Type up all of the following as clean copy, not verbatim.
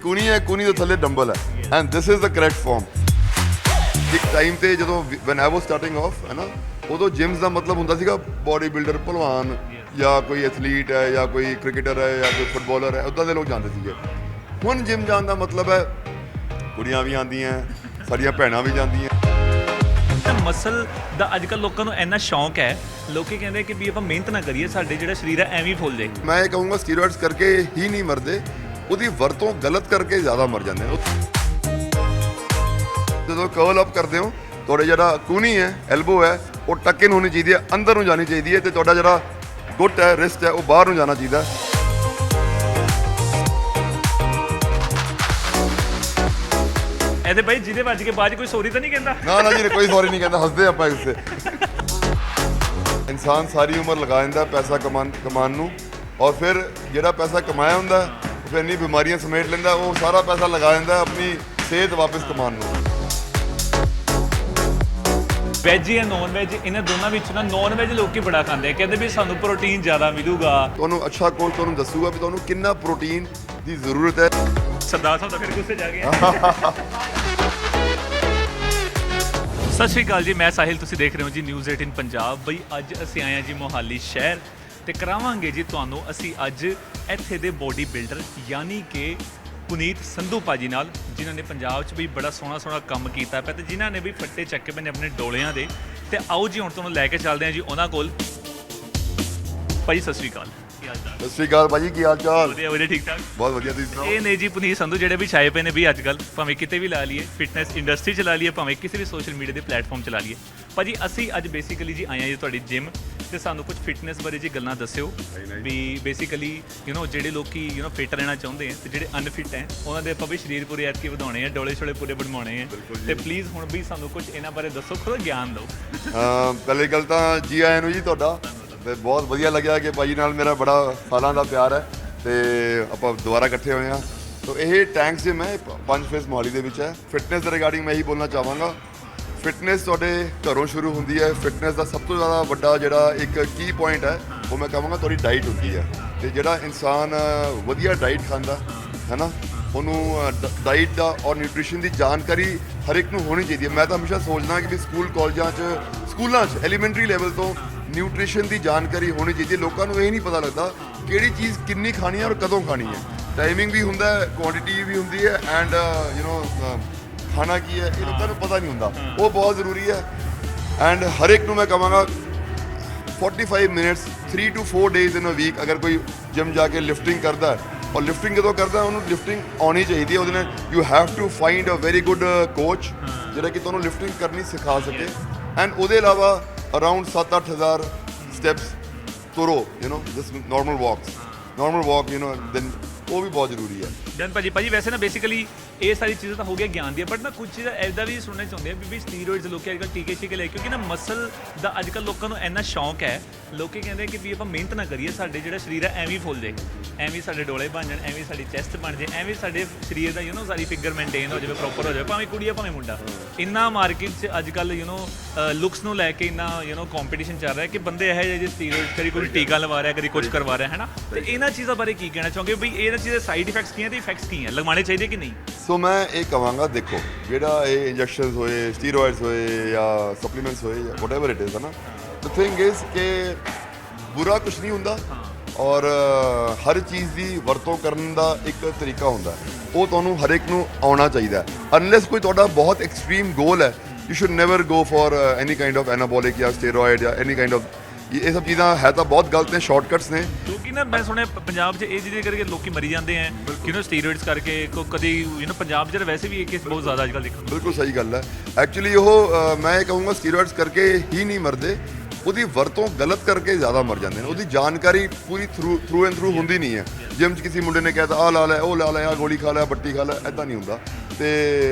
ਕੂਣੀ ਹੈ, ਕੂਣੀ ਦੇ ਥੱਲੇ ਡੰਬਲ ਹੈ and this is the correct form. ਇੱਕ ਟਾਈਮ ਤੇ ਜਦੋਂ when I was starting off ਹੈ ਨਾ, ਉਦੋਂ ਜਿਮਸ ਦਾ ਮਤਲਬ ਹੁੰਦਾ ਸੀਗਾ ਬੋਡੀ ਬਿਲਡਰ, ਭਲਵਾਨ ਜਾਂ ਕੋਈ ਐਥਲੀਟ ਹੈ ਜਾਂ ਕੋਈ ਕ੍ਰਿਕਟਰ ਹੈ ਜਾਂ ਕੋਈ ਫੁੱਟਬਾਲਰ ਹੈ, ਉੱਦਾਂ ਦੇ ਲੋਕ ਜਾਂਦੇ ਸੀਗੇ। ਹੁਣ ਜਿਮ ਜਾਣ ਦਾ ਮਤਲਬ ਹੈ ਕੁੜੀਆਂ ਵੀ ਆਉਂਦੀਆਂ, ਸਾਡੀਆਂ ਭੈਣਾਂ ਵੀ ਜਾਂਦੀਆਂ। ਮਸਲ ਦਾ ਅੱਜ ਕੱਲ੍ਹ ਲੋਕਾਂ ਨੂੰ ਇੰਨਾ ਸ਼ੌਂਕ ਹੈ, ਲੋਕੀ ਕਹਿੰਦੇ ਕਿ ਵੀ ਆਪਾਂ ਮਿਹਨਤ ਨਾ ਕਰੀਏ, ਸਾਡੇ ਜਿਹੜਾ ਸਰੀਰ ਹੈ ਐਵੇਂ ਹੀ ਫੁੱਲ ਜਾਏ। ਮੈਂ ਇਹ ਕਹੂੰਗਾ ਸਟੀਰੋਇਡਸ ਕਰਕੇ ਹੀ ਨਹੀਂ ਮਰਦੇ, ਉਹਦੀ ਵਰਤੋਂ ਗਲਤ ਕਰਕੇ ਜ਼ਿਆਦਾ ਮਰ ਜਾਂਦੇ ਨੇ। ਜਦੋਂ ਕਰਲ ਅਪ ਕਰਦੇ ਹੋ, ਤੁਹਾਡੇ ਜਿਹੜਾ ਕੂਣੀ ਹੈ, ਐਲਬੋ ਹੈ, ਉਹ ਟੱਕ-ਇਨ ਹੋਣੀ ਚਾਹੀਦੀ ਹੈ, ਅੰਦਰ ਨੂੰ ਜਾਣੀ ਚਾਹੀਦੀ ਹੈ, ਤੇ ਤੁਹਾਡਾ ਜਿਹੜਾ ਗੁੱਟ ਹੈ, ਰਿਸਟ ਹੈ, ਉਹ ਬਾਹਰ ਨੂੰ ਜਾਣਾ ਚਾਹੀਦਾ। ਇਹਦੇ ਬਾਈ ਜਿਹਦੇ ਵੱਜ ਕੇ ਬਾਅਦ ਕੋਈ ਸੋਰੀ ਤਾਂ ਨਹੀਂ ਕਹਿੰਦਾ? ਨਾ ਜੀ, ਕੋਈ ਸੌਰੀ ਨਹੀਂ ਕਹਿੰਦਾ, ਹੱਸਦੇ ਆਪਾਂ ਇਸੇ। ਇਨਸਾਨ ਸਾਰੀ ਉਮਰ ਲਗਾ ਦਿੰਦਾ ਪੈਸਾ ਕਮਾਉਣ ਨੂੰ, ਔਰ ਫਿਰ ਜਿਹੜਾ ਪੈਸਾ ਕਮਾਇਆ ਹੁੰਦਾ ਫਿਰ ਇੰਨੀ ਬਿਮਾਰੀਆਂ ਸਮੇਟ ਲੈਂਦਾ, ਉਹ ਸਾਰਾ ਪੈਸਾ ਲਗਾ ਦਿੰਦਾ ਆਪਣੀ ਸਿਹਤ ਵਾਪਸ ਕਮਾਉਣ ਨੂੰ। ਵੈਜ ਜਾਂ ਨੌਨ ਵੈਜ, ਇਹਨਾਂ ਦੋਨਾਂ ਵਿੱਚ ਨਾ ਨੌਨ ਵੈਜ ਲੋਕੀ ਬੜਾ ਖਾਂਦੇ ਆ, ਕਹਿੰਦੇ ਵੀ ਸਾਨੂੰ ਪ੍ਰੋਟੀਨ ਜ਼ਿਆਦਾ ਮਿਲੂਗਾ। ਤੁਹਾਨੂੰ ਅੱਛਾ ਕੋਚ ਤੁਹਾਨੂੰ ਦੱਸੂਗਾ ਵੀ ਤੁਹਾਨੂੰ ਕਿੰਨਾ ਪ੍ਰੋਟੀਨ ਦੀ ਜ਼ਰੂਰਤ ਹੈ। ਸਰਦਾਰ ਸਾਹਿਬ ਤਾਂ ਫਿਰ ਗੁੱਸੇ ਜਾ ਗਏ। ਸਤਿ ਸ਼੍ਰੀ ਅਕਾਲ ਜੀ, ਮੈਂ ਸਾਹਿਲ, ਤੁਸੀਂ ਦੇਖ ਰਹੇ ਹੋ ਜੀ ਨਿਊਜ਼ 18 ਪੰਜਾਬ। ਬਈ ਅੱਜ ਅਸੀਂ ਆਏ ਹਾਂ ਜੀ ਮੋਹਾਲੀ ਸ਼ਹਿਰ, ਤੇ ਕਰਾਵਾਂਗੇ ਜੀ ਤੁਹਾਨੂੰ ਅਸੀਂ ਅੱਜ ਇੱਥੇ ਦੇ ਬੋਡੀ ਬਿਲਡਰ ਯਾਨੀ ਕਿ ਪੁਨੀਤ ਸੰਧੂ ਭਾਜੀ ਨਾਲ, ਜਿਨ੍ਹਾਂ ਨੇ ਪੰਜਾਬ 'ਚ ਵੀ ਬੜਾ ਸੋਹਣਾ ਕੰਮ ਕੀਤਾ ਪਿਆ, ਤੇ ਜਿਨ੍ਹਾਂ ਨੇ ਵੀ ਫੱਟੇ ਚੱਕੇ ਪਏ ਨੇ ਆਪਣੇ ਡੋਲਿਆਂ ਦੇ। ਤੇ ਆਓ ਜੀ ਹੁਣ ਤੁਹਾਨੂੰ ਲੈ ਕੇ ਚੱਲਦੇ ਹਾਂ ਜੀ ਉਹਨਾਂ ਕੋਲ। ਭਾਜੀ ਸਤਿ ਸ਼੍ਰੀ ਅਕਾਲ, ਕੀ ਹਾਲ ਚਾਲ? ਸਤਿ ਸ਼੍ਰੀ ਅਕਾਲ ਭਾਜੀ, ਕੀ ਹਾਲ ਚਾਲ? ਵਧੀਆ ਠੀਕ ਠਾਕ, ਬਹੁਤ ਵਧੀਆ, ਤੁਸੀਂ ਸੁਣਾਓ? ਇਹ ਨੇ ਜੀ ਪੁਨੀਤ ਸੰਧੂ, ਜਿਹੜੇ ਵੀ ਛਾਏ ਪਏ ਨੇ ਵੀ ਅੱਜ ਕੱਲ੍ਹ, ਭਾਵੇਂ ਕਿਤੇ ਵੀ ਲਾ ਲਈਏ, ਫਿਟਨੈਸ ਇੰਡਸਟਰੀ ਚਲਾ ਲਈਏ, ਭਾਵੇਂ ਕਿਸੇ ਵੀ ਸੋਸ਼ਲ ਮੀਡੀਆ ਦੇ ਪਲੇਟਫਾਰਮ ਚਲਾ ਲਈਏ। ਭਾਜੀ ਅਸੀਂ ਅੱਜ ਬੇਸਿਕਲੀ ਜੀ ਆਏ ਹਾਂ ਜੀ ਤੁਹਾਡੀ ਜਿਮ, ਤੇ ਸਾਨੂੰ ਕੁਝ ਫਿਟਨੈਸ ਬਾਰੇ ਜੀ ਗੱਲਾਂ ਦੱਸਿਓ ਵੀ ਬੇਸਿਕਲੀ ਜਿਹੜੇ ਲੋਕੀ ਫਿਟ ਰਹਿਣਾ ਚਾਹੁੰਦੇ ਆ, ਤੇ ਜਿਹੜੇ ਅਨਫਿਟ ਹੈ ਉਹਨਾਂ ਦੇ ਆਪਾਂ ਵੀ ਸਰੀਰ ਪੂਰੇ ਐਤਕੀ ਵਧਾਉਣੇ ਆ, ਡੋਲੇ ਛੋਲੇ ਪੂਰੇ ਬਣਵਾਉਣੇ ਆ, ਤੇ ਪਲੀਜ਼ ਹੁਣ ਵੀ ਸਾਨੂੰ ਕੁਝ ਇਹਨਾਂ ਬਾਰੇ ਦੱਸੋ, ਖੁਦ ਗਿਆਨ ਦਿਓ। ਪਹਿਲੀ ਗੱਲ ਤਾਂ ਜੀ ਆਇਆਂ ਨੂੰ ਜੀ ਤੁਹਾਡਾ, ਤੇ ਬਹੁਤ ਵਧੀਆ ਲੱਗਿਆ ਕਿ ਭਾਜੀ ਨਾਲ ਮੇਰਾ ਬੜਾ ਸਾਲਾਂ ਦਾ ਪਿਆਰ ਹੈ, ਤੇ ਆਪਾਂ ਦੁਬਾਰਾ ਇਕੱਠੇ ਹੋਏ ਹਾਂ। ਤਾਂ ਇਹ ਟੈਂਕਸ ਜਿਮ ਹੈ, 5 ਫੇਸ ਮੋਹਾਲੀ ਦੇ ਵਿੱਚ ਹੈ। ਫਿਟਨੈਸ ਦੇ ਰਿਗਾਰਡਿੰਗ ਮੈਂ ਇਹੀ ਬੋਲਣਾ ਚਾਹਾਂਗਾ, ਫਿਟਨੈਸ ਤੁਹਾਡੇ ਘਰੋਂ ਸ਼ੁਰੂ ਹੁੰਦੀ ਹੈ। ਫਿਟਨੈਸ ਦਾ ਸਭ ਤੋਂ ਜ਼ਿਆਦਾ ਵੱਡਾ ਜਿਹੜਾ ਇੱਕ ਕੀ ਪੁਆਇੰਟ ਹੈ, ਉਹ ਮੈਂ ਕਹਾਂਗਾ ਤੁਹਾਡੀ ਡਾਈਟ ਹੁੰਦੀ ਹੈ। ਤੇ ਜਿਹੜਾ ਇਨਸਾਨ ਵਧੀਆ ਡਾਈਟ ਖਾਂਦਾ ਹੈ ਨਾ, ਉਹਨੂੰ ਡਾਈਟ ਦਾ ਔਰ ਨਿਊਟ੍ਰੀਸ਼ਨ ਦੀ ਜਾਣਕਾਰੀ ਹਰ ਇੱਕ ਨੂੰ ਹੋਣੀ ਚਾਹੀਦੀ ਹੈ। ਮੈਂ ਤਾਂ ਹਮੇਸ਼ਾ ਸੋਚਦਾ ਕਿ ਵੀ ਸਕੂਲਾਂ 'ਚ ਐਲੀਮੈਂਟਰੀ ਲੈਵਲ ਤੋਂ ਨਿਊਟ੍ਰੀਸ਼ਨ ਦੀ ਜਾਣਕਾਰੀ ਹੋਣੀ ਚਾਹੀਦੀ ਹੈ। ਲੋਕਾਂ ਨੂੰ ਇਹ ਨਹੀਂ ਪਤਾ ਲੱਗਦਾ ਕਿਹੜੀ ਚੀਜ਼ ਕਿੰਨੀ ਖਾਣੀ ਹੈ ਔਰ ਕਦੋਂ ਖਾਣੀ ਹੈ। ਟਾਈਮਿੰਗ ਵੀ ਹੁੰਦਾ ਹੈ, ਕੁਆਂਟੀਟੀ ਵੀ ਹੁੰਦੀ ਹੈ, ਐਂਡ ਖਾਣਾ ਕੀ ਹੈ ਇਹ ਲੋਕਾਂ ਨੂੰ ਪਤਾ ਨਹੀਂ ਹੁੰਦਾ, ਉਹ ਬਹੁਤ ਜ਼ਰੂਰੀ ਹੈ। ਐਂਡ ਹਰ ਇੱਕ ਨੂੰ ਮੈਂ ਕਹਾਂਗਾ 45 minutes 3 to 4 days in a week ਅਗਰ ਕੋਈ ਜਿਮ ਜਾ ਕੇ ਲਿਫਟਿੰਗ ਕਰਦਾ ਹੈ, ਔਰ ਲਿਫਟਿੰਗ ਜਦੋਂ ਕਰਦਾ ਉਹਨੂੰ ਲਿਫਟਿੰਗ ਆਉਣੀ ਚਾਹੀਦੀ ਹੈ। ਉਹਦੇ ਨਾਲ you have to find a very good coach ਜਿਹੜਾ ਕਿ ਤੁਹਾਨੂੰ ਲਿਫਟਿੰਗ ਕਰਨੀ ਸਿਖਾ ਸਕੇ। ਐਂਡ ਉਹਦੇ ਇਲਾਵਾ ਅਰਾਊਂਡ 7-8 ਹਜ਼ਾਰ ਸਟੈਪਸ ਤੁਰੋ, ਦਿਸ ਨਾਰਮਲ ਵਾਕ ਦੈਨ ਉਹ ਵੀ ਬਹੁਤ ਜ਼ਰੂਰੀ ਹੈ। ਦੈਨ ਭਾਜੀ ਵੈਸੇ ਨਾ ਬੇਸਿਕਲੀ ਇਹ ਸਾਰੀ ਚੀਜ਼ਾਂ ਤਾਂ ਹੋ ਗਿਆ ਗਿਆਨ ਦੀਆਂ, ਬਟ ਨਾ ਕੁਝ ਚੀਜ਼ਾਂ ਇੱਦਾਂ ਵੀ ਸੁਣਨਾ ਚਾਹੁੰਦੇ ਆ ਵੀ ਸਟੀਰੋਇਡਸ ਲੋਕੀ ਅੱਜ ਕੱਲ੍ਹ ਟੀਕੇ ਲੈ, ਕਿਉਂਕਿ ਨਾ ਮਸਲ ਦਾ ਅੱਜ ਕੱਲ੍ਹ ਲੋਕਾਂ ਨੂੰ ਇੰਨਾ ਸ਼ੌਂਕ ਹੈ, ਲੋਕੀ ਕਹਿੰਦੇ ਕਿ ਵੀ ਆਪਾਂ ਮਿਹਨਤ ਨਾ ਕਰੀਏ, ਸਾਡੇ ਜਿਹੜਾ ਸਰੀਰ ਹੈ ਐਵੇਂ ਹੀ ਫੁੱਲ ਜਾਏ, ਐਵੇਂ ਸਾਡੇ ਡੋਲੇ ਬਣ ਜਾਣ, ਐਵੇਂ ਸਾਡੀ ਚੈਸਟ ਬਣ ਜਾਏ, ਐਵੇਂ ਸਾਡੇ ਸਰੀਰ ਦਾ ਸਾਰੀ ਫਿਗਰ ਮੇਨਟੇਨ ਹੋ ਜਾਵੇ, ਪ੍ਰੋਪਰ ਹੋ ਜਾਵੇ, ਭਾਵੇਂ ਕੁੜੀ ਆ ਭਾਵੇਂ ਮੁੰਡਾ। ਇੰਨਾ ਮਾਰਕੀਟ 'ਚ ਅੱਜ ਕੱਲ੍ਹ ਲੁੱਕਸ ਨੂੰ ਲੈ ਕੇ ਇੰਨਾ ਕੰਪੀਟੀਸ਼ਨ ਚੱਲ ਰਿਹਾ ਕਿ ਬੰਦੇ ਇਹੋ ਜਿਹੇ ਸਟੀਰੋਇਡ, ਕਦੀ ਕੋਈ ਟੀਕਾ ਲਵਾ ਰਿਹਾ, ਕਦੀ ਕੁਝ ਕਰਵਾ ਰਿਹਾ, ਹੈ ਨਾ। ਤੇ ਇਹਨਾਂ ਚੀਜ਼ਾਂ ਬਾਰੇ ਕੀ ਕਹਿਣਾ ਚਾਹੋਗੇ ਵੀ ਇਹਨਾਂ ਚੀਜ਼ਾਂ ਦੇ ਸਾਈਡ ਇਫੈਕਟਸ ਕੀ ਹੈ ਤੇ ਇਫੈਕਟਸ ਕੀ ਹੈ, ਲਗਵਾਉਣੇ ਚਾਹੀਦੇ ਕਿ ਨਹੀਂ? ਸੋ ਮੈਂ ਇਹ ਕਹਾਂਗਾ, ਦੇਖੋ ਜਿਹੜਾ ਇਹ ਇੰਜੈਕਸ਼ਨਸ ਹੋਏ, ਸਟੀਰੋਇਡਸ ਹੋਏ ਜਾਂ ਸਪਲੀਮੈਂਟਸ ਹੋਏ ਜਾਂ ਵਟਐਵਰ ਇਟ ਇਜ਼, ਹੈ ਨਾ, ਦ ਥਿੰਗ ਇਜ਼ ਕਿ ਬੁਰਾ ਕੁਝ ਨਹੀਂ ਹੁੰਦਾ, ਔਰ ਹਰ ਚੀਜ਼ ਦੀ ਵਰਤੋਂ ਕਰਨ ਦਾ ਇੱਕ ਤਰੀਕਾ ਹੁੰਦਾ, ਉਹ ਤੁਹਾਨੂੰ ਹਰ ਇੱਕ ਨੂੰ ਆਉਣਾ ਚਾਹੀਦਾ। ਅਨਲੈਸ ਕੋਈ ਤੁਹਾਡਾ ਬਹੁਤ ਐਕਸਟ੍ਰੀਮ ਗੋਲ ਹੈ, you should never go for any kind of anabolic ਜਾਂ ਸਟੀਰੋਇਡ ਜਾਂ ਐਨੀ ਕਾਈਂਡ ਆਫ, ਇਹ ਸਭ ਚੀਜ਼ਾਂ ਹੈ ਤਾਂ ਬਹੁਤ ਗਲਤ ਨੇ, ਸ਼ਾਰਟਕਟਸ ਨੇ। ਕਿਉਂਕਿ ਨਾ ਮੈਂ ਸੁਣਿਆ ਪੰਜਾਬ 'ਚ ਇਹ ਚੀਜ਼ਾਂ ਕਰਕੇ ਲੋਕੀ ਮਰੀ ਜਾਂਦੇ ਆ, ਸਟੀਰੋਇਡਸ ਕਰਕੇ। ਕਦੀ ਪੰਜਾਬ 'ਚ ਵੈਸੇ ਵੀ ਇਹ ਕੇਸ ਬਹੁਤ ਜ਼ਿਆਦਾ ਅੱਜ ਕੱਲ੍ਹ ਦੇਖਣ ਨੂੰ। ਬਿਲਕੁਲ ਸਹੀ ਗੱਲ ਹੈ। ਐਕਚੁਅਲੀ ਉਹ ਮੈਂ ਇਹ ਕਹੂੰਗਾ ਸਟੀਰੋਇਡਸ ਕਰਕੇ ਹੀ ਨਹੀਂ ਮਰਦੇ, ਉਹਦੀ ਵਰਤੋਂ ਗਲਤ ਕਰਕੇ ਜ਼ਿਆਦਾ ਮਰ ਜਾਂਦੇ ਨੇ। ਉਹਦੀ ਜਾਣਕਾਰੀ ਪੂਰੀ ਥਰੂ ਐਂਡ ਥਰੂ ਹੁੰਦੀ ਨਹੀਂ ਹੈ। ਜਿਮ 'ਚ ਕਿਸੇ ਮੁੰਡੇ ਨੇ ਕਹਿ ਤਾ ਆਹ ਲਾ ਲੈ, ਉਹ ਲਾ ਲੈ, ਆਹ ਗੋਲੀ ਖਾ ਲੈ, ਬੱਟੀ ਖਾ ਲੈ, ਇੱਦਾਂ ਨਹੀਂ ਹੁੰਦਾ। ਤੇ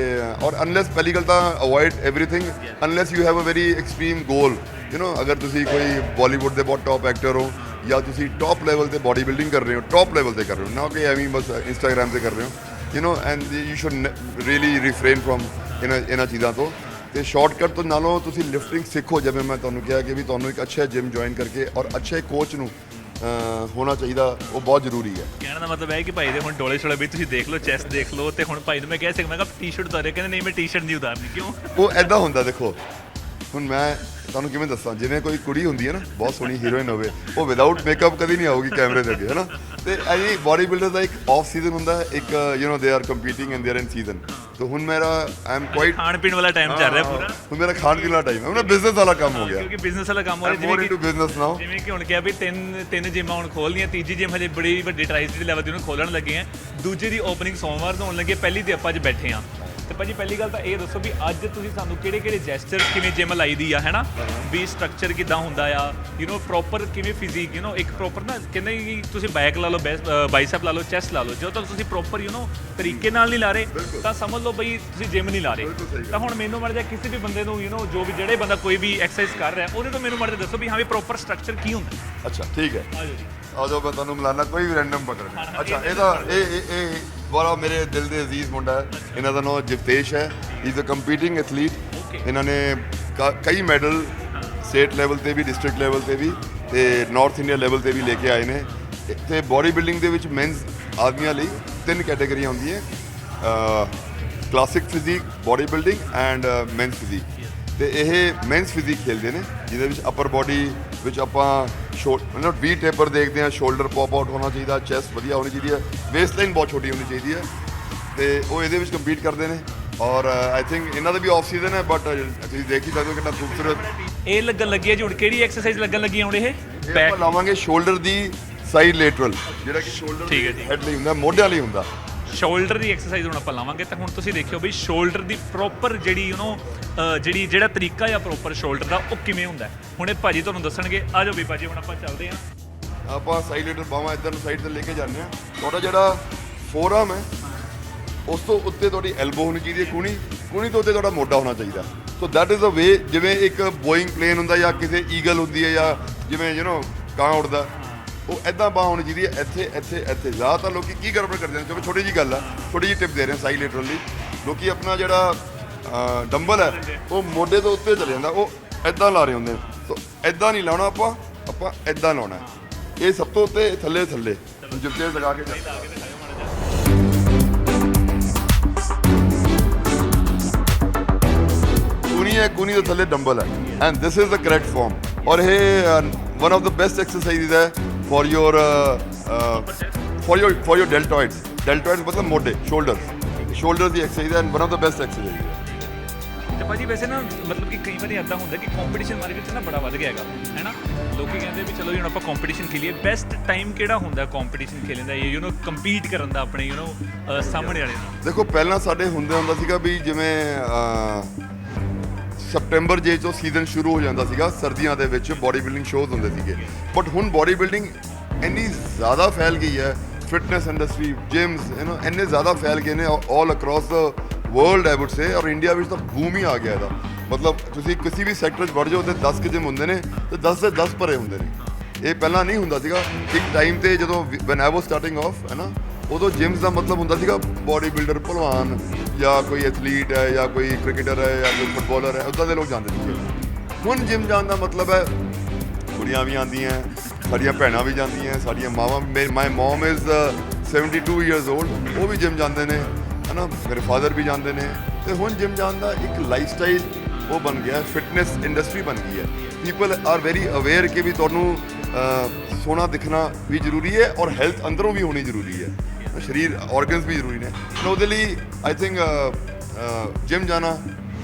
ਔਰ ਅਨਲੈਸ ਪਹਿਲੀ ਗੱਲ ਤਾਂ avoid everything unless you have a very extreme goal. ਅਗਰ ਤੁਸੀਂ ਕੋਈ ਬਾਲੀਵੁੱਡ ਦੇ ਬਹੁਤ ਟੌਪ ਐਕਟਰ ਹੋ ਜਾਂ ਤੁਸੀਂ ਟੌਪ ਲੈਵਲ 'ਤੇ ਬੋਡੀ ਬਿਲਡਿੰਗ ਕਰ ਰਹੇ ਹੋ, ਟੌਪ ਲੈਵਲ 'ਤੇ ਕਰ ਰਹੇ ਹੋ, ਨਾ ਕਿ ਐਵੇਂ ਬਸ ਇੰਸਟਾਗ੍ਰਾਮ 'ਤੇ ਕਰ ਰਹੇ ਹੋ, and you should really ਰਿਫਰੇਨ from ਇਹਨਾਂ ਚੀਜ਼ਾਂ ਤੋਂ। ਤੇ ਸ਼ਾਰਟਕਟ ਤੋਂ ਨਾਲੋਂ ਤੁਸੀਂ ਲਿਫਟਿੰਗ ਸਿੱਖੋ। ਜਿਵੇਂ ਮੈਂ ਤੁਹਾਨੂੰ ਕਿਹਾ ਕਿ ਵੀ ਤੁਹਾਨੂੰ ਇੱਕ ਅੱਛਾ ਜਿਮ ਜੁਆਇਨ ਕਰਕੇ ਔਰ ਅੱਛੇ ਕੋਚ ਨੂੰ ਹੋਣਾ ਚਾਹੀਦਾ, ਉਹ ਬਹੁਤ ਜ਼ਰੂਰੀ ਹੈ। ਕਹਿਣ ਦਾ ਮਤਲਬ ਹੈ ਕਿ ਭਾਈ ਦੇ ਹੁਣ ਡੋਲੇ ਛੋਲੇ ਵੀ ਤੁਸੀਂ ਦੇਖ ਲਓ, ਚੈਸਟ ਦੇਖ ਲਓ, ਤੇ ਹੁਣ ਭਾਈ ਨੂੰ ਮੈਂ ਕਹਿ ਸਕਦਾ ਮੈਂ ਕਿਹਾ ਟੀ-ਸ਼ਰਟ ਉਤਾਰੇ, ਕਹਿੰਦੇ ਨਹੀਂ ਮੈਂ ਟੀ-ਸ਼ਰਟ ਨਹੀਂ ਉਤਾਰਨੀ। ਕਿਉਂ? ਉਹ ਐਦਾਂ ਹੁੰਦਾ, ਦੇਖੋ ਹੁਣ ਮੈਂ ਤੁਹਾਨੂੰ ਕਿਵੇਂ ਦੱਸਾਂ, ਜਿਵੇਂ ਕੋਈ ਕੁੜੀ ਹੁੰਦੀ ਹੈ ਨਾ ਬਹੁਤ ਸੋਹਣੀ ਹੀਰੋਇਨ ਹੋਵੇ, ਉਹ ਵਿਦਆਊਟ ਮੇਕਅਪ ਕਦੀ ਨਹੀਂ ਆਊਗੀ ਕੈਮਰੇ ਦੇ ਅੱਗੇ, ਹੈ ਨਾ। ਤੇ ਐਨੀ ਬਾਡੀ ਬਿਲਡਰ ਦਾ ਇੱਕ ਆਫ ਸੀਜ਼ਨ ਹੁੰਦਾ, ਇੱਕ they are competing and they are in season. ਤਾਂ ਹੁਣ ਮੇਰਾ ਆਈ ਐਮ ਕੁਆਇਟ ਖਾਣ ਪੀਣ ਵਾਲਾ ਟਾਈਮ ਚੱਲ ਰਿਹਾ ਪੂਰਾ, ਹੁਣ ਮੇਰਾ ਖਾਣ ਪੀਣ ਵਾਲਾ ਟਾਈਮ ਹੈ, ਹੁਣ ਬਿਜ਼ਨਸ ਵਾਲਾ ਕੰਮ ਹੋ ਗਿਆ, ਕਿਉਂਕਿ ਬਿਜ਼ਨਸ ਵਾਲਾ ਕੰਮ ਹੋ ਰਿਹਾ। ਮੋਰ ਇਨਟੂ ਬਿਜ਼ਨਸ ਨਾਓ। ਜਿਵੇਂ ਕਿ ਹੁਣ ਕਿਹਾ ਵੀ ਤਿੰਨ ਜਿਮਾਂ ਹੁਣ ਖੋਲ੍ਹਦੀਆਂ, ਤੀਜੀ ਜਿਮ ਹਜੇ ਬੜੀ ਵੱਡੀ ਟਰਾਈਸਿਟੀ ਲੈਵਲ ਦੀ ਉਹਨੂੰ ਖੋਲਣ ਲੱਗੇ ਆ, ਦੂਜੇ ਦੀ ਓਪਨਿੰਗ ਸੋਮਵਾਰ ਨੂੰ ਹੋਣ ਲੱਗੇ, ਪਹਿਲੀ ਤੇ ਆਪਾਂ ਅੱਜ ਬੈਠੇ ਆ। ਤੇ ਭਾਜੀ ਪਹਿਲੀ ਗੱਲ ਤਾਂ ਇਹ ਦੱਸੋ ਵੀ ਅੱਜ ਤੁਸੀਂ ਸਾਨੂੰ ਕਿਹੜੇ ਜੈਸਚਰ, ਕਿਵੇਂ ਜਿਮ ਲਾਈ ਦੀ ਆ, ਹੈ ਨਾ, ਵੀ ਸਟਰਕਚਰ ਕਿੱਦਾਂ ਹੁੰਦਾ ਆ, ਪ੍ਰੋਪਰ ਕਿਵੇਂ ਫਿਜ਼ੀਕ, ਇੱਕ ਪ੍ਰੋਪਰ ਨਾ ਕਹਿੰਦੇ ਕਿ ਤੁਸੀਂ ਬੈਕ ਲਾ ਲਓ, ਬਾਈਸੈਪ ਲਾ ਲਓ, ਚੈਸਟ ਲਾ ਲਓ, ਜਦੋਂ ਤੱਕ ਤੁਸੀਂ ਪ੍ਰੋਪਰ ਤਰੀਕੇ ਨਾਲ ਨਹੀਂ ਲਾ ਰਹੇ ਤਾਂ ਸਮਝ ਲਓ ਬਈ ਤੁਸੀਂ ਜਿਮ ਨਹੀਂ ਲਾ ਰਹੇ। ਤਾਂ ਹੁਣ ਮੈਨੂੰ ਮਰ ਜਾ ਕਿਸੇ ਵੀ ਬੰਦੇ ਨੂੰ ਜੋ ਵੀ ਜਿਹੜੇ ਬੰਦਾ ਕੋਈ ਵੀ ਐਕਸਰਸਾਈਜ਼ ਕਰ ਰਿਹਾ ਉਹਦੇ ਤੋਂ ਮੈਨੂੰ ਮਰ ਜਾ ਦੱਸੋ ਵੀ ਹਾਂ ਵੀ ਪ੍ਰੋਪਰ ਸਟਰਕਚਰ ਕੀ ਹੁੰਦਾ। ਅੱਛਾ ਠੀਕ ਹੈ, ਆਜੋ ਜੀ, ਆ ਜਾਓ, ਮੈਂ ਤੁਹਾਨੂੰ ਮਿਲਾਨਾ, ਕੋਈ ਵੀ ਰੈਂਡਮ ਪਕੜ। ਅੱਛਾ ਇਹਦਾ ਇਹ ਬੜਾ ਮੇਰੇ ਦਿਲ ਦੇ ਅਜ਼ੀਜ਼ ਮੁੰਡਾ ਹੈ, ਇਹਨਾਂ ਦਾ ਨਾਮ ਜਿਵਤੇਸ਼ ਹੈ, ਇਜ਼ ਅ ਕੰਪੀਟਿੰਗ ਐਥਲੀਟ। ਇਹਨਾਂ ਨੇ ਕਈ ਮੈਡਲ ਸਟੇਟ ਲੈਵਲ ਤੇ ਵੀ, ਡਿਸਟ੍ਰਿਕਟ ਲੈਵਲ ਤੇ ਵੀ, ਤੇ ਨਾਰਥ ਇੰਡੀਆ ਲੈਵਲ ਤੇ ਵੀ ਲੈ ਕੇ ਆਏ ਨੇ। ਤੇ ਬੋਡੀ ਬਿਲਡਿੰਗ ਦੇ ਵਿੱਚ ਮੈਨਸ ਆਦਮੀਆਂ ਲਈ 3 ਕੈਟਾਗਰੀਆਂ ਹੁੰਦੀਆਂ, classic physique, body building and men's physique. ਤੇ ਇਹ ਮੈਨਸ ਫਿਜ਼ੀਕ ਖੇਲਦੇ ਨੇ, ਜਿਹਦੇ ਵਿੱਚ ਅਪਰ ਬੋਡੀ ਵਿੱਚ ਆਪਾਂ ਵੀ ਟੇਪਰ ਦੇਖਦੇ ਹਾਂ, ਸ਼ੋਲਡਰ ਪੌਪ ਆਊਟ ਹੋਣਾ ਚਾਹੀਦਾ, ਚੈਸਟ ਵਧੀਆ ਹੋਣੀ ਚਾਹੀਦੀ ਹੈ, ਵੇਸਟ ਲਾਈਨ ਬਹੁਤ ਛੋਟੀ ਹੋਣੀ ਚਾਹੀਦੀ ਹੈ, ਤੇ ਉਹ ਇਹਦੇ ਵਿੱਚ ਕੰਪੀਟ ਕਰਦੇ ਨੇ। ਔਰ ਆਈ ਥਿੰਕ ਇਹਨਾਂ ਦਾ ਵੀ ਆਫ ਸੀਜ਼ਨ ਹੈ, ਬਟ ਤੁਸੀਂ ਦੇਖ ਹੀ ਸਕਦੇ ਹੋ ਕਿੰਨਾ ਖੂਬਸੂਰਤ ਇਹ ਲੱਗਣ ਲੱਗੀ ਹੈ ਜੀ। ਹੁਣ ਕਿਹੜੀ ਐਕਸਰਸਾਈਜ਼ ਲੱਗਣ ਲੱਗੀ ਹੁਣ ਇਹ ਆਪਾਂ ਲਾਵਾਂਗੇ ਸ਼ੋਲਡਰ ਦੀ ਸਾਈਡ ਲੇਟਰਲ, ਜਿਹੜਾ ਕਿ ਸ਼ੋਲਡਰ ਠੀਕ ਹੈ ਜੀ, ਹੈਡ ਲਈ ਹੁੰਦਾ, ਮੋਢਿਆਂ ਲਈ ਹੁੰਦਾ। ਸ਼ੋਲਡਰ ਦੀ ਐਕਸਰਸਾਈਜ਼ ਹੁਣ ਆਪਾਂ ਲਾਵਾਂਗੇ। ਤਾਂ ਹੁਣ ਤੁਸੀਂ ਦੇਖਿਓ ਬਈ ਸ਼ੋਲਡਰ ਦੀ ਪ੍ਰੋਪਰ ਜਿਹੜੀ ਜਿਹੜਾ ਤਰੀਕਾ ਆ ਪ੍ਰੋਪਰ ਸ਼ੋਲਡਰ ਦਾ ਉਹ ਕਿਵੇਂ ਹੁੰਦਾ। ਹੁਣ ਇਹ ਭਾਜੀ ਤੁਹਾਨੂੰ ਦੱਸਣਗੇ। ਆ ਜਾਓ ਵੀ ਭਾਜੀ, ਹੁਣ ਆਪਾਂ ਚੱਲਦੇ ਹਾਂ। ਆਪਾਂ ਸਾਈਡ ਲੇਟਰ ਬਾਹਾਂ ਇੱਧਰ ਨੂੰ ਸਾਈਡ ਤੇ ਲੈ ਕੇ ਜਾਂਦੇ ਹਾਂ। ਤੁਹਾਡਾ ਜਿਹੜਾ ਫੋਰਆਰਮ ਹੈ ਉਸ ਤੋਂ ਉੱਤੇ ਤੁਹਾਡੀ ਐਲਬੋ ਹੋਣੀ ਚਾਹੀਦੀ ਹੈ, ਕੂਣੀ ਤੋਂ ਉੱਤੇ ਤੁਹਾਡਾ ਮੋਢਾ ਹੋਣਾ ਚਾਹੀਦਾ। ਸੋ ਦੈਟ ਇਜ਼ ਅ ਵੇ, ਜਿਵੇਂ ਇੱਕ ਬੋਇੰਗ ਪਲੇਨ ਹੁੰਦਾ ਜਾਂ ਕਿਸੇ ਈਗਲ ਹੁੰਦੀ ਹੈ, ਜਾਂ ਜਿਵੇਂ ਕਾਂ ਉੱਡਦਾ, ਉਹ ਐਦਾਂ ਬਾਂਹ ਹੋਣੀ ਚਾਹੀਦੀ ਹੈ, ਇੱਥੇ। ਜ਼ਿਆਦਾਤਰ ਲੋਕੀ ਕੀ ਗੜਬੜ ਕਰਦੇ ਨੇ, ਕਿਉਂਕਿ ਛੋਟੀ ਜਿਹੀ ਗੱਲ ਆ, ਛੋਟੀ ਜਿਹੀ ਟਿਪ ਦੇ ਰਹੇ ਹਾਂ ਸਾਈਡ ਲੇਟਰਲੀ। ਲੋਕੀ ਆਪਣਾ ਜਿਹੜਾ ਡੰਬਲ ਹੈ ਉਹ ਮੋਢੇ ਤੋਂ ਉੱਤੇ ਚਲੇ ਜਾਂਦਾ, ਉਹ ਐਦਾਂ ਲਾ ਰਹੇ ਹੁੰਦੇ ਨੇ। ਸੋ ਐਦਾਂ ਨਹੀਂ ਲਾਉਣਾ, ਆਪਾਂ ਐਦਾਂ ਲਾਉਣਾ। ਇਹ ਸਭ ਤੋਂ ਉੱਤੇ, ਥੱਲੇ ਜੁੱਤੇ ਲਗਾ ਕੇ ਕੂਨੀ ਦੇ ਥੱਲੇ ਡੰਬਲ ਹੈ, and this is the correct form. ਔਰ ਇਹ one of the best exercise ਹੈ ਫॉर योर deltoids ਮਤਲਬ ਮੋਢੇ, ਸ਼ੋਲਡਰ ਦੀ ਐਕਸਰਸਾਈਜ਼ ਹੈ, and one of the best exercise ਹੈ। ਤੇ ਭਾਜੀ ਵੈਸੇ ਨਾ ਮਤਲਬ ਕਿ ਕਈ ਵਾਰੀ ਇੱਦਾਂ ਹੁੰਦਾ ਕਿ ਕੰਪੀਟੀਸ਼ਨ ਮਾਰਕੀਟ 'ਚ ਨਾ ਬੜਾ ਵੱਧ ਗਿਆ ਹੈਗਾ, ਹੈ ਨਾ। ਲੋਕੀ ਕਹਿੰਦੇ ਵੀ ਚਲੋ ਹੁਣ ਆਪਾਂ ਕੰਪੀਟੀਸ਼ਨ ਖੇਲੀਏ। ਬੈਸਟ ਟਾਈਮ ਕਿਹੜਾ ਹੁੰਦਾ ਕੰਪੀਟੀਸ਼ਨ ਖੇਲਣ ਦਾ, ਕੰਪੀਟ ਕਰਨ ਦਾ ਆਪਣੇ ਸਾਹਮਣੇ ਵਾਲੇ ਨਾਲ? ਦੇਖੋ ਪਹਿਲਾਂ ਸਾਡੇ ਹੁੰਦਾ ਸੀਗਾ ਵੀ ਜਿਵੇਂ ਸਪਟੈਂਬਰ ਜੇ ਤੋਂ ਸੀਜ਼ਨ ਸ਼ੁਰੂ ਹੋ ਜਾਂਦਾ ਸੀਗਾ, ਸਰਦੀਆਂ ਦੇ ਵਿੱਚ ਬੋਡੀ ਬਿਲਡਿੰਗ ਸ਼ੋਅਜ਼ ਹੁੰਦੇ ਸੀਗੇ। ਬਟ ਹੁਣ ਬੋਡੀ ਬਿਲਡਿੰਗ ਇੰਨੀ ਜ਼ਿਆਦਾ ਫੈਲ ਗਈ ਹੈ, ਫਿਟਨੈਸ ਇੰਡਸਟਰੀ, ਜਿਮਸ ਇੰਨੇ ਜ਼ਿਆਦਾ ਫੈਲ ਗਏ ਨੇ all across the world I would say. ਔਰ ਇੰਡੀਆ ਵਿੱਚ ਤਾਂ ਬੂਮ ਹੀ ਆ ਗਿਆ ਇਹਦਾ। ਮਤਲਬ ਤੁਸੀਂ ਕਿਸੇ ਵੀ ਸੈਕਟਰ 'ਚ ਵੜ ਜਾਓ ਤੇ 10 ਕੁ ਜਿਮ ਹੁੰਦੇ ਨੇ, ਤੇ 10 ਦੇ 10 ਭਰੇ ਹੁੰਦੇ ਨੇ। ਇਹ ਪਹਿਲਾਂ ਨਹੀਂ ਹੁੰਦਾ ਸੀਗਾ। ਇੱਕ ਟਾਈਮ ਤੇ ਜਦੋਂ when I was starting off, ਹੈ ਨਾ, ਉਦੋਂ ਜਿਮਸ ਦਾ ਮਤਲਬ ਹੁੰਦਾ ਸੀਗਾ ਬੋਡੀ ਬਿਲਡਰ, ਭਲਵਾਨ, ਜਾਂ ਕੋਈ ਐਥਲੀਟ ਹੈ, ਜਾਂ ਕੋਈ ਕ੍ਰਿਕਟਰ ਹੈ, ਜਾਂ ਕੋਈ ਫੁੱਟਬਾਲਰ ਹੈ, ਉੱਦਾਂ ਦੇ ਲੋਕ ਜਾਂਦੇ ਸੀਗੇ। ਹੁਣ ਜਿਮ ਜਾਣ ਦਾ ਮਤਲਬ ਹੈ ਕੁੜੀਆਂ ਵੀ ਆਉਂਦੀਆਂ, ਸਾਡੀਆਂ ਭੈਣਾਂ ਵੀ ਜਾਂਦੀਆਂ, ਸਾਡੀਆਂ ਮਾਵਾਂ। ਮਾਈ ਮੋਮ ਇਜ਼ 72 years old, ਉਹ ਵੀ ਜਿਮ ਜਾਂਦੇ ਨੇ, ਹੈ ਨਾ, ਮੇਰੇ ਫਾਦਰ ਵੀ ਜਾਂਦੇ ਨੇ। ਤੇ ਹੁਣ ਜਿਮ ਜਾਣ ਦਾ ਇੱਕ ਲਾਈਫ ਸਟਾਈਲ ਉਹ ਬਣ ਗਿਆ, ਫਿਟਨੈਸ ਇੰਡਸਟਰੀ ਬਣ ਗਈ ਹੈ। ਪੀਪਲ ਆਰ ਵੈਰੀ ਅਵੇਅਰ ਕਿ ਵੀ ਤੁਹਾਨੂੰ ਸੋਹਣਾ ਦਿਖਣਾ ਵੀ ਜ਼ਰੂਰੀ ਹੈ, ਔਰ ਹੈਲਥ ਅੰਦਰੋਂ ਵੀ ਹੋਣੀ ਜ਼ਰੂਰੀ ਹੈ, ਸਰੀਰ ਆਰਗਨਸ ਵੀ ਜ਼ਰੂਰੀ ਨੇ। ਉਹਦੇ ਲਈ ਆਈ ਥਿੰਕ ਜਿਮ ਜਾਣਾ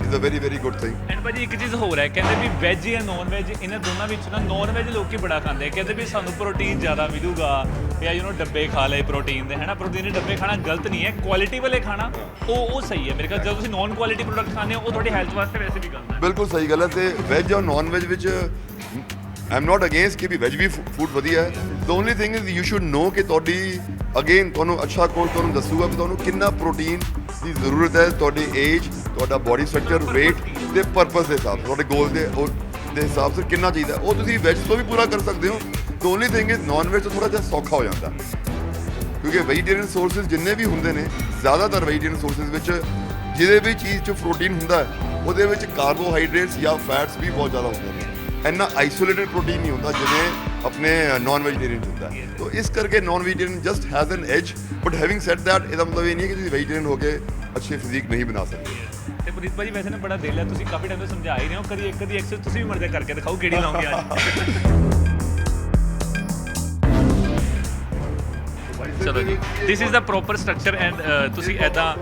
is a very very good thing. And ਭਾਜੀ ਇੱਕ ਚੀਜ਼ ਹੋਰ ਹੈ, ਕਹਿੰਦੇ ਵੀ ਵੈਜ ਜਾਂ ਨੌਨ ਵੈਜ, ਇਹਨਾਂ ਦੋਨਾਂ ਵਿੱਚ ਨਾ ਨੌਨ ਵੈਜ ਲੋਕੀ ਬੜਾ ਖਾਂਦੇ। ਕਹਿੰਦੇ ਵੀ ਸਾਨੂੰ ਪ੍ਰੋਟੀਨ ਜ਼ਿਆਦਾ ਮਿਲੂਗਾ, ਜਾਂ ਡੱਬੇ ਖਾ ਲਏ ਪ੍ਰੋਟੀਨ ਦੇ, ਹੈ ਨਾ। ਪ੍ਰੋਟੀਨ ਦੇ ਡੱਬੇ ਖਾਣਾ ਗਲਤ ਨਹੀਂ ਹੈ, ਕੁਆਲਿਟੀ ਵਾਲੇ ਖਾਣਾ ਉਹ ਸਹੀ ਹੈ ਮੇਰੇ ਖਿਆਲ। ਜਦੋਂ ਤੁਸੀਂ ਨੌਨ ਕੁਆਲਿਟੀ ਪ੍ਰੋਡਕਟ ਖਾਂਦੇ ਹੋ ਉਹ ਤੁਹਾਡੀ ਹੈਲਥ ਵਾਸਤੇ ਵੈਸੇ ਵੀ ਗਲਤ ਹੈ। ਬਿਲਕੁਲ ਸਹੀ ਗੱਲ ਹੈ। ਤੇ ਵੈਜ ਔਰ ਨੌਨ ਵੈਜ ਵਿੱਚ ਆਈ ਐਮ ਨਾਟ ਅਗੇਂਸਟ ਕਿ ਵੀ ਵੈਜ ਵੀ ਫੂਡ ਵਧੀਆ ਹੈ। The only thing is you should know ਕਿ ਤੁਹਾਡੀ ਅਗੇਨ ਤੁਹਾਨੂੰ ਅੱਛਾ ਕੋਚ ਤੁਹਾਨੂੰ ਦੱਸੂਗਾ ਕਿ ਤੁਹਾਨੂੰ ਕਿੰਨਾ ਪ੍ਰੋਟੀਨ ਦੀ ਜ਼ਰੂਰਤ ਹੈ, ਤੁਹਾਡੀ ਏਜ, ਤੁਹਾਡਾ ਬੋਡੀ ਸਟਰਕਚਰ, ਵੇਟ ਦੇ ਪਰਪਸ ਦੇ ਹਿਸਾਬ, ਤੁਹਾਡੇ ਗੋਲ ਦੇ ਹਿਸਾਬ ਸੇ ਕਿੰਨਾ ਚਾਹੀਦਾ, ਉਹ ਤੁਸੀਂ ਵੈਜ ਤੋਂ ਵੀ ਪੂਰਾ ਕਰ ਸਕਦੇ ਹੋ। ਦ only thing is non veg ਤੋਂ ਥੋੜ੍ਹਾ ਜਿਹਾ ਸੌਖਾ ਹੋ ਜਾਂਦਾ, ਕਿਉਂਕਿ ਵੈਜੀਟੇਰੀਅਨ ਸੋਰਸਿਸ ਜਿੰਨੇ ਵੀ ਹੁੰਦੇ ਨੇ, ਜ਼ਿਆਦਾਤਰ ਵੈਜੀਟੇਰੀਅਨ ਸੋਰਸਿਸ ਵਿੱਚ ਜਿਹਦੇ ਵੀ ਚੀਜ਼ 'ਚ ਪ੍ਰੋਟੀਨ ਹੁੰਦਾ ਹੈ, ਉਹਦੇ ਵਿੱਚ ਕਾਰਬੋਹਾਈਡਰੇਟਸ ਜਾਂ ਫੈਟਸ ਵੀ ਬਹੁਤ ਜ਼ਿਆਦਾ ਹੁੰਦੇ ਨੇ। ਇੰਨਾ ਆਈਸੋਲੇਟਡ ਪ੍ਰੋਟੀਨ ਨਹੀਂ ਹੁੰਦਾ ਜਿਵੇਂ ਆਪਣੇ ਨਾਨ ਵੈਜੀਟੇਰੀਅਨ 'ਚ ਹੁੰਦਾ ਹੈ। ਤੋ ਇਸ ਕਰਕੇ non vegetarian just has N as, but having said that ਇਹਦਾ ਮਤਲਬ ਇਹ ਨਹੀਂ ਹੈ ਕਿ ਤੁਸੀਂ ਵੈਜੀਟੇਰੀਅਨ ਹੋ ਕੇ ਅੱਛੀ ਫਿਜ਼ੀਕ ਨਹੀਂ ਬਣਾ ਸਕਦੇ। ਤੇ ਪੁਨੀਤ ਭਾਜੀ ਵੈਸੇ ਨਾ ਬੜਾ ਦਿਲ ਹੈ, ਤੁਸੀਂ ਕਾਫੀ ਟਾਈਮ ਤੋਂ ਸਮਝਾ ਹੀ ਰਹੇ ਹੋ, ਕਦੀ ਇੱਕ ਦੀ ਐਕਸਰਸਾਈਜ਼ ਤੁਸੀਂ ਵੀ ਮਰਜ਼ਾ ਕਰਕੇ ਦਿਖਾਓ, ਕਿਹੜੀ ਲਾਉਂਗੇ ਅੱਜ। ਚਲੋ ਜੀ, this is the proper structure and ਤੁਸੀਂ ਐਦਾਂ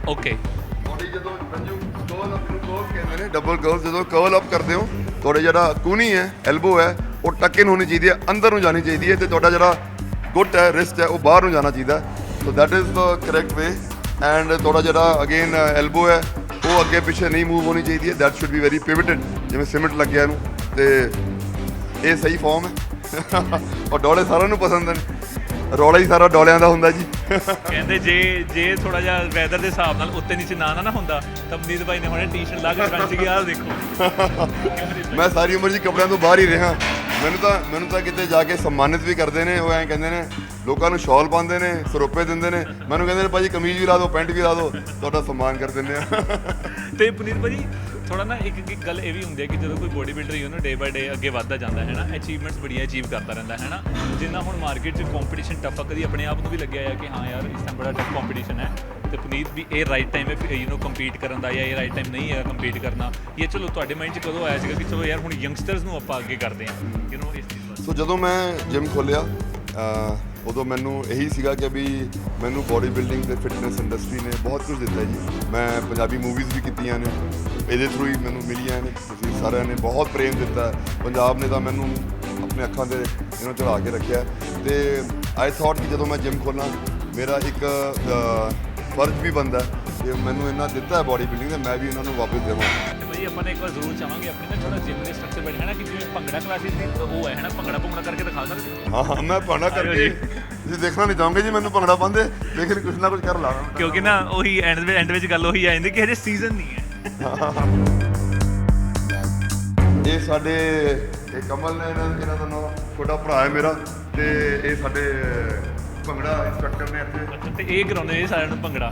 ਓਕੇ ਬੋਡੀ ਜਦੋਂ ਬੰਜੂ ਕਰਲ ਅਪ ਨੂੰ ਕਰਲ ਕਹਿੰਦੇ ਨੇ, ਡਬਲ ਕਰਲ ਜਦੋਂ ਕਰਲ ਅਪ ਕਰਦੇ ਹੋ ਤੁਹਾਡੇ ਜਿਹੜਾ ਕੂਨੀ ਹੈ, ਐਲਬੋ ਹੈ, ਉਹ ਟੱਕ ਇਨ ਹੋਣੀ ਚਾਹੀਦੀ ਹੈ, ਅੰਦਰ ਨੂੰ ਜਾਣੀ ਚਾਹੀਦੀ ਹੈ, ਤੇ ਤੁਹਾਡਾ ਜਿਹੜਾ ਗੁੱਟ ਹੈ, ਰਿਸਟ ਹੈ, ਉਹ ਬਾਹਰ ਨੂੰ ਜਾਣਾ ਚਾਹੀਦਾ। So that is the correct way. And ਤੁਹਾਡਾ ਜਿਹੜਾ ਅਗੇਨ ਐਲਬੋ ਹੈ, ਉਹ ਅੱਗੇ ਪਿੱਛੇ ਨਹੀਂ ਮੂਵ ਹੋਣੀ ਚਾਹੀਦੀ ਹੈ। ਦੈਟ ਸ਼ੁੱਡ ਬੀ ਵੈਰੀ ਪਿਵਟਡ, ਜਿਵੇਂ ਸੀਮੈਂਟ ਲੱਗਿਆ ਇਹਨੂੰ, ਤੇ ਇਹ ਸਹੀ ਫਾਰਮ ਹੈ। ਔਰ ਡੋਲੇ ਸਾਰਿਆਂ ਨੂੰ ਪਸੰਦ ਨੇ, ਰੌਲਾ ਹੀ ਸਾਰਾ ਡੋਲਿਆਂ ਦਾ ਹੁੰਦਾ ਜੀ। ਕਹਿੰਦੇ ਜੇ ਥੋੜਾ ਜਿਹਾ ਵੈਦਰ ਦੇ ਹਿਸਾਬ ਨਾਲ ਉੱਤੇ ਨੀਚੇ ਨਾ ਹੁੰਦਾ ਤਾਂ ਪੁਨੀਤ ਭਾਈ ਨੇ ਹੁਣੇ ਟੀ-ਸ਼ਰਟ ਲਾ ਕੇ ਦਿਖਾਣੀ ਸੀਗੀ, ਆਹ ਦੇਖੋ। ਮੈਂ ਸਾਰੀ ਉਮਰ ਜੀ ਕੱਪੜਿਆਂ ਤੋਂ ਬਾਹਰ ਹੀ ਰਿਹਾ। ਮੈਨੂੰ ਤਾਂ ਕਿਤੇ ਜਾ ਕੇ ਸਨਮਾਨਿਤ ਵੀ ਕਰਦੇ ਨੇ, ਉਹ ਐਂ ਕਹਿੰਦੇ ਨੇ, ਲੋਕਾਂ ਨੂੰ ਸ਼ਾਲ ਪਾਉਂਦੇ ਨੇ, ਸਰੋਪੇ ਦਿੰਦੇ ਨੇ, ਮੈਨੂੰ ਕਹਿੰਦੇ ਨੇ ਭਾਜੀ ਕਮੀਜ਼ ਵੀ ਲਾ ਦਿਓ, ਪੈਂਟ ਵੀ ਲਾ ਦਿਓ, ਤੁਹਾਡਾ ਸਨਮਾਨ ਕਰ ਦਿੰਦੇ ਆ। ਤੇ ਪੁਨੀਤ ਭਾਜੀ ਥੋੜਾ ਨਾ ਇੱਕ ਗੱਲ ਇਹ ਵੀ ਹੁੰਦੀ ਹੈ ਕਿ ਜਦੋਂ ਕੋਈ ਬੋਡੀ ਬਿਲਡਰ ਉਹਨੂੰ ਡੇ ਬਾਏ ਡੇ ਅੱਗੇ ਵੱਧਦਾ ਜਾਂਦਾ ਹੈ ਨਾ, ਅਚੀਵਮੈਂਟਸ ਬੜੀਆਂ ਅਚੀਵ ਕਰਦਾ ਰਹਿੰਦਾ ਹੈ ਨਾ। ਜਿੰਨਾ ਹੁਣ ਮਾਰਕੀਟ 'ਚ ਕੰਪੀਟੀਸ਼ਨ ਟਫ ਆ, ਕਦੀ ਆਪਣੇ ਆਪ ਨੂੰ ਵੀ ਲੱਗਿਆ ਹੈ ਕਿ ਹਾਂ ਯਾਰ ਇਸ ਟਾਈਮ ਬੜਾ ਟਫ ਕੰਪੀਟੀਸ਼ਨ ਹੈ, ਤੇ ਪੁਨੀਤ ਵੀ ਇਹ ਰਾਈਟ ਟਾਈਮ ਹੈ ਕੰਪੀਟ ਕਰਨ ਦਾ, ਜਾਂ ਇਹ ਰਾਈਟ ਟਾਈਮ ਨਹੀਂ ਹੈ ਕੰਪੀਟ ਕਰਨਾ, ਇਹ ਚਲੋ ਤੁਹਾਡੇ ਮਾਈਂਡ 'ਚ ਕਦੋਂ ਆਇਆ ਸੀਗਾ ਕਿ ਚਲੋ ਯਾਰ ਹੁਣ ਯੰਗਸਟਰਸ ਨੂੰ ਆਪਾਂ ਅੱਗੇ ਕਰਦੇ ਹਾਂ ਇਸ ਚੀਜ਼ ਬਾਰੇ? ਸੋ ਜਦੋਂ ਮੈਂ ਜਿਮ ਖੋਲ੍ਹਿਆ ਉਦੋਂ ਮੈਨੂੰ ਇਹੀ ਸੀਗਾ ਕਿ ਵੀ ਮੈਨੂੰ ਬੋਡੀ ਬਿਲਡਿੰਗ ਤੇ ਫਿਟਨੈਸ ਇੰਡਸਟਰੀ ਨੇ ਬਹੁਤ ਕੁਝ ਦਿੱਤਾ ਜੀ। ਮੈਂ ਪੰਜਾਬੀ ਮੂਵੀਜ਼ ਵੀ ਕੀਤੀਆਂ ਨੇ, ਇਹਦੇ ਥਰੂ ਹੀ ਮੈਨੂੰ ਮਿਲੀਆਂ ਨੇ। ਤੁਸੀਂ ਸਾਰਿਆਂ ਨੇ ਬਹੁਤ ਪ੍ਰੇਮ ਦਿੱਤਾ, ਪੰਜਾਬ ਨੇ ਤਾਂ ਮੈਨੂੰ ਆਪਣੇ ਅੱਖਾਂ ਦੇ ਇਹਨਾਂ ਚੜਾ ਕੇ ਰੱਖਿਆ। ਤੇ ਆਈ ਥਾਟ ਕਿ ਜਦੋਂ ਮੈਂ ਜਿਮ ਖੋਲ੍ਹਾਂ, ਮੇਰਾ ਇੱਕ ਫਰਜ਼ ਵੀ ਬਣਦਾ ਕਿ ਮੈਨੂੰ ਇਹਨਾਂ ਦਿੱਤਾ ਹੈ ਬੋਡੀ ਬਿਲਡਿੰਗ, ਤੇ ਮੈਂ ਵੀ ਇਹਨਾਂ ਨੂੰ ਵਾਪਸ ਦੇਵਾਂ। ਭਾਈ ਆਪਾਂ ਨੇ ਇੱਕ ਵਾਰ ਜ਼ਰੂਰ ਚਾਹਾਂਗੇ ਆਪਣੇ ਨਾ ਥੋੜਾ ਜਿਮ ਦੇ ਸਟਰਕਚਰ ਬਣੇ ਹੈ ਨਾ, ਕਿ ਜਿਵੇਂ ਭੰਗੜਾ ਕਲਾਸਿਸ ਦੀ ਉਹ ਹੈ ਨਾ, ਭੰਗੜਾ ਕਰਕੇ ਦਿਖਾ ਸਕਦੇ? ਹਾਂ, ਮੈਂ ਭੰਗੜਾ ਕਰਕੇ ਤੁਸੀਂ ਦੇਖਣਾ ਨਹੀਂ ਚਾਹੋਗੇ ਜੀ ਮੈਨੂੰ ਭੰਗੜਾ ਪਾਉਂਦੇ, ਲੇਕਿਨ ਕੁਛ ਨਾ ਕੁਛ ਕਰ ਲਾਂਗਾ, ਕਿਉਂਕਿ ਨਾ ਉਹੀ ਐਂਡ ਵਿੱਚ ਗੱਲ ਉਹੀ ਆ ਜਾਂਦੀ ਕਿ ਹਜੇ ਸੀਜ਼ਨ ਨਹੀਂ ਹੈ। ਇਹ ਸਾਡੇ ਇਹ ਕਮਲ ਨੇ, ਇਹਨਾਂ ਦਾ ਨਾਮ ਛੋਟਾ ਭਰਾ ਹੈ ਮੇਰਾ, ਤੇ ਇਹ ਸਾਡੇ ਭੰਗੜਾ ਇੰਸਟ੍ਰਕਟਰ ਨੇ ਇੱਥੇ, ਤੇ ਇਹ ਕਰਾਉਂਦੇ ਨੇ ਸਾਰਿਆਂ ਨੂੰ ਭੰਗੜਾ।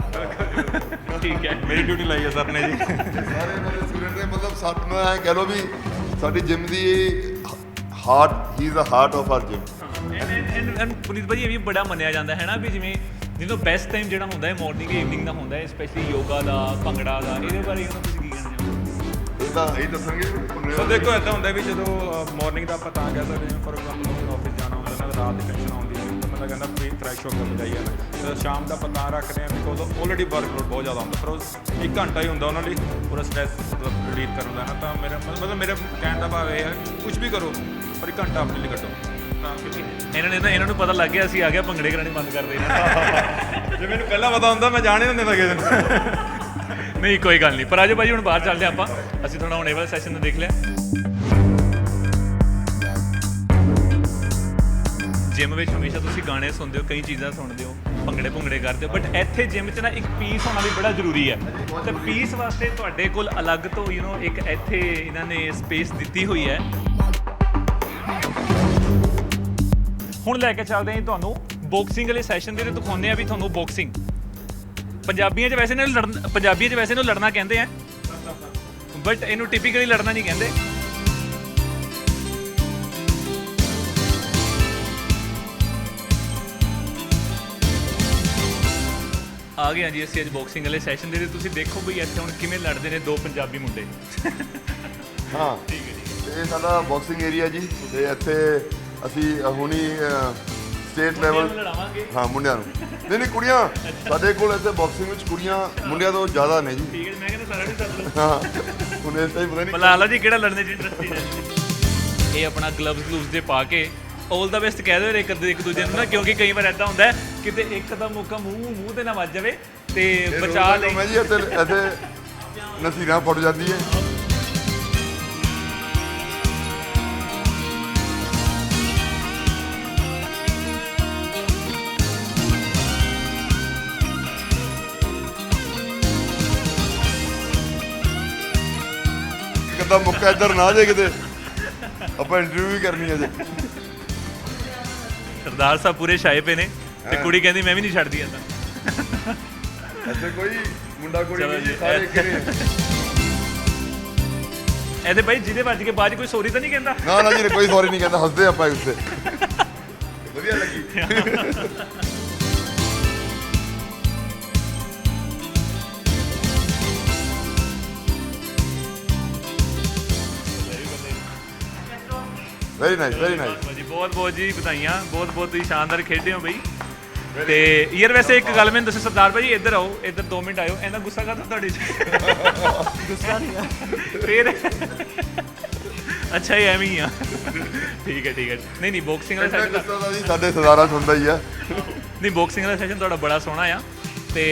ਠੀਕ ਹੈ, ਮੇਰੀ ਡਿਊਟੀ ਲਾਈ ਹੈ ਸਰ ਨੇ ਜੀ। ਸਾਰੇ ਮੇਰੇ ਸਟੂਡੈਂਟ ਨੇ, ਮਤਲਬ ਸਾਥ ਮੈਂ ਐਂ ਕਹਿ ਲਓ ਵੀ ਸਾਡੀ ਜਿਮ ਦੀ heart, he is a heart of our gym. And Puneet ਭਾਜੀ ਇਹ ਵੀ ਬੜਾ ਮੰਨਿਆ ਜਾਂਦਾ ਹੈ ਨਾ ਵੀ ਜਿਵੇਂ ਜਦੋਂ ਬੈਸਟ ਟਾਈਮ ਜਿਹੜਾ ਹੁੰਦਾ ਹੈ ਮਾਰਨਿੰਗ ਈਵਨਿੰਗ ਦਾ ਹੁੰਦਾ ਹੈ, ਸਪੈਸ਼ਲੀ ਯੋਗਾ ਦਾ, ਭੰਗੜਾ ਦਾ, ਇਹਦੇ ਬਾਰੇ ਉਹਨਾਂ ਤੁਸੀਂ ਕੀ ਕਹਿਣਾ ਚਾਹੋਗੇ? ਇਹ ਤਾਂ ਇਹੀ ਦੱਸਾਂਗੇ। ਸੋ ਦੇਖੋ ਇੱਦਾਂ ਹੁੰਦਾ ਵੀ ਜਦੋਂ ਮਾਰਨਿੰਗ ਦਾ ਆਪਾਂ ਤਾਂ ਕਹਿ ਸਕਦੇ ਹਾਂ, ਫੋਰ ਐਗਜ਼ਾਮਪਲ ਆਫਿਸ ਜਾਣਾ ਹੁੰਦਾ ਨਾ, ਰਾਤ ਦੀ ਟੈਨਸ਼ਨ ਆਉਂਦੀ ਹੈ, ਤਾਂ ਬੰਦਾ ਕਹਿੰਦਾ ਫਰੈਸ਼ ਹੋ ਕੇ ਜਾਈਏ ਨਾ, ਤਾਂ ਸ਼ਾਮ ਦਾ ਆਪਾਂ ਤਾਂ ਰੱਖਦੇ ਹਾਂ ਬਿਕੋਜ਼ ਆਲਰੇਡੀ ਵਰਕਲੋਡ ਬਹੁਤ ਜ਼ਿਆਦਾ ਹੁੰਦਾ, ਪਰ ਉਹ 1 ਘੰਟਾ ਹੀ ਹੁੰਦਾ ਉਹਨਾਂ ਲਈ ਪੂਰਾ ਸਟ੍ਰੈਸ ਰਿਲੀਵ ਕਰਨ ਦਾ ਨਾ। ਤਾਂ ਮੇਰਾ ਮੇਰੇ ਕਹਿਣ ਦਾ ਭਾਵ ਇਹ ਹੈ ਕੁਝ ਵੀ ਕਰੋ ਪਰ 1 ਘੰਟਾ ਆਪਣੇ ਲਈ ਕੱਢੋ। ਇਹਨਾਂ ਨੂੰ ਪਤਾ ਲੱਗ ਗਿਆ ਅਸੀਂ ਆ ਗਿਆ ਭੰਗੜੇ ਕਰਾਣੇ ਬੰਦ ਕਰ ਦੇਣਾ। ਜੇ ਮੈਨੂੰ ਪਹਿਲਾਂ ਪਤਾ ਹੁੰਦਾ ਮੈਂ ਜਾਣ ਹੀ ਨਹੀਂ ਦਿੰਦਾ ਕਿਸੇ ਨੂੰ। ਨਹੀਂ ਕੋਈ ਗੱਲ ਨਹੀਂ, ਪਰ ਆਜੋ ਭਾਜੀ ਹੁਣ ਬਾਹਰ ਚੱਲਦੇ ਆਪਾਂ, ਅਸੀਂ ਥੋੜਾ ਹੁਣ ਇਹ ਵਾਲਾ ਸੈਸ਼ਨ ਨੂੰ ਦੇਖ ਲਿਆ। ਜਿਮ ਵਿੱਚ ਹਮੇਸ਼ਾ ਤੁਸੀਂ ਗਾਣੇ ਸੁਣਦੇ ਹੋ, ਕਈ ਚੀਜ਼ਾਂ ਸੁਣਦੇ ਹੋ, ਭੰਗੜੇ ਕਰਦੇ ਹੋ, ਬਟ ਇੱਥੇ ਜਿਮ 'ਚ ਨਾ ਇੱਕ ਪੀਸ ਹੋਣਾ ਵੀ ਬੜਾ ਜ਼ਰੂਰੀ ਹੈ। ਤੇ ਪੀਸ ਵਾਸਤੇ ਤੁਹਾਡੇ ਕੋਲ ਅਲੱਗ ਤੋਂ ਇੱਕ ਇੱਥੇ ਇਹਨਾਂ ਨੇ ਸਪੇਸ ਦਿੱਤੀ ਹੋਈ ਹੈ। ਹੁਣ ਲੈ ਕੇ ਚੱਲਦੇ ਹਾਂ ਤੁਹਾਨੂੰ ਬਾਕਸਿੰਗ ਵਾਲੇ ਸੈਸ਼ਨ ਦੇ, ਦਿਖਾਉਂਦੇ ਆ ਵੀ ਤੁਹਾਨੂੰ ਬਾਕਸਿੰਗ ਪੰਜਾਬੀਆਂ 'ਚ ਵੈਸੇ ਇਹਨੂੰ ਲੜਨਾ ਕਹਿੰਦੇ ਆ, ਬਟ ਇਹਨੂੰ ਟਿਪੀਕਲੀ ਲੜਨਾ ਨਹੀਂ ਕਹਿੰਦੇ। ਆ ਗਏ ਹਾਂ ਜੀ ਅਸੀਂ ਅੱਜ ਬਾਕਸਿੰਗ ਵਾਲੇ ਸੈਸ਼ਨ ਦੇ, ਤੁਸੀਂ ਦੇਖੋ ਬਈ ਇੱਥੇ ਹੁਣ ਕਿਵੇਂ ਲੜਦੇ ਨੇ ਦੋ ਪੰਜਾਬੀ ਮੁੰਡੇ। ਹਾਂ ਠੀਕ ਹੈ ਜੀ, ਇਹ ਸਾਡਾ ਬਾਕਸਿੰਗ ਏਰੀਆ ਜੀ, ਤੇ ਇੱਥੇ ਅਸੀਂ ਹੁਣੀ ਸਟੇਟ ਲੈਵਲ ਲੜਾਵਾਂਗੇ। ਹਾਂ ਮੁੰਡਿਆਂ ਨੂੰ, ਨਹੀਂ ਕੁੜੀਆਂ, ਸਾਡੇ ਕੋਲ ਇੱਥੇ ਬਾਕਸਿੰਗ ਵਿੱਚ ਕੁੜੀਆਂ ਮੁੰਡਿਆਂ ਤੋਂ ਜ਼ਿਆਦਾ ਨੇ ਜੀ। ਠੀਕ ਹੈ, ਮੈਂ ਕਹਿੰਦਾ ਸਾਰਾ ਨਹੀਂ ਚੱਲ ਲਓ। ਹਾਂ ਹੁਣ ਇਸ ਟਾਈਮ ਪਤਾ ਨਹੀਂ ਬੁਲਾ ਲਓ ਜੀ ਕਿਹੜਾ ਲੜਨੇ 'ਚ ਇੰਟਰਸਟਿਡ ਹੈ। ਇਹ ਆਪਣਾ ਗਲਵਸ ਦੇ ਪਾ ਕੇ ਆਲ ਦਾ ਬੈਸਟ ਕਹਿ ਦਿਓ ਇੱਕ ਦੂਜੇ ਨੂੰ ਨਾ, ਕਿਉਂਕਿ ਕਈ ਵਾਰ ਐਦਾਂ ਹੁੰਦਾ ਕਿਤੇ ਇੱਕ ਦਾ ਮੌਕਾ ਮੂੰਹ ਤੇ ਨਾ ਵੱਜ ਜਾਵੇ ਤੇ ਬਚਾ ਲਈ। ਮੈਂ ਜੀ ਇੱਥੇ ਨਸੀਰਾਂ ਫੁੱਟ ਜਾਂਦੀ ਹੈ। ਦਾ ਮੌਕਾ ਇੱਧਰ ਨਾ ਜੇ ਕਿਤੇ, ਆਪਾਂ ਇੰਟਰਵਿਊ ਵੀ ਕਰਨੀ ਹੈ ਜੇ। ਸਰਦਾਰ ਸਾਹਿਬ ਪੂਰੇ ਛਾਏ ਪਏ ਨੇ, ਤੇ ਕੁੜੀ ਕਹਿੰਦੀ ਮੈਂ ਵੀ ਨਹੀਂ ਛੱਡਦੀ ਏਦਾਂ। ਇੱਥੇ ਕੋਈ ਮੁੰਡਾ ਕੁੜੀ ਨਹੀਂ, ਸਾਰੇ ਇੱਕ ਨੇ। ਇਹਦੇ ਬਾਈ ਜਿਹਦੇ ਵੱਜ ਕੇ ਬਾਅਦ 'ਚ ਕੋਈ ਸੋਰੀ ਤਾਂ ਨਹੀਂ ਕਹਿੰਦਾ? ਨਾ ਨਾ ਜੀ, ਕੋਈ ਸੌਰੀ ਨਹੀਂ ਕਹਿੰਦਾ, ਹੱਸਦੇ ਆਪਾਂ ਇਸ ਤੇ। ਵਧੀਆ ਲੱਗੀ। Very nice, very nice. ਜੀ ਬਹੁਤ ਬਹੁਤ ਜੀ ਵਧਾਈਆਂ, ਬਹੁਤ ਬਹੁਤ ਤੁਸੀਂ ਸ਼ਾਨਦਾਰ ਖੇਡੇ ਹੋ ਬਈ। ਤੇ ਯਾਰ ਵੈਸੇ ਇੱਕ ਗੱਲ ਮੈਨੂੰ ਦੱਸੋ ਸਰਦਾਰ ਭਾਈ, ਇੱਧਰ ਆਓ, ਇੱਧਰ 2 ਮਿੰਟ ਆਇਓ। ਇਹਨਾਂ ਗੁੱਸਾ ਕਰਦਾ ਤੁਹਾਡੇ 'ਚ? ਗੁੱਸਾ ਨਹੀਂ ਆ। ਫੇਰ ਅੱਛਾ ਇਹ ਐਵੇਂ ਹੀ ਆ। ਠੀਕ ਹੈ ਠੀਕ ਹੈ। ਨਹੀਂ ਨਹੀਂ ਬਾਕਸਿੰਗ ਵਾਲਾ ਸੈਸ਼ਨ ਗੁੱਸਾ ਤਾਂ ਜੀ ਸਾਡੇ ਸਰਦਾਰਾਂ 'ਚ ਹੁੰਦਾ ਹੀ ਆ। ਨਹੀਂ ਬਾਕਸਿੰਗ ਵਾਲਾ ਸੈਸ਼ਨ ਤੁਹਾਡਾ ਬੜਾ ਸੋਹਣਾ ਆ ਤੇ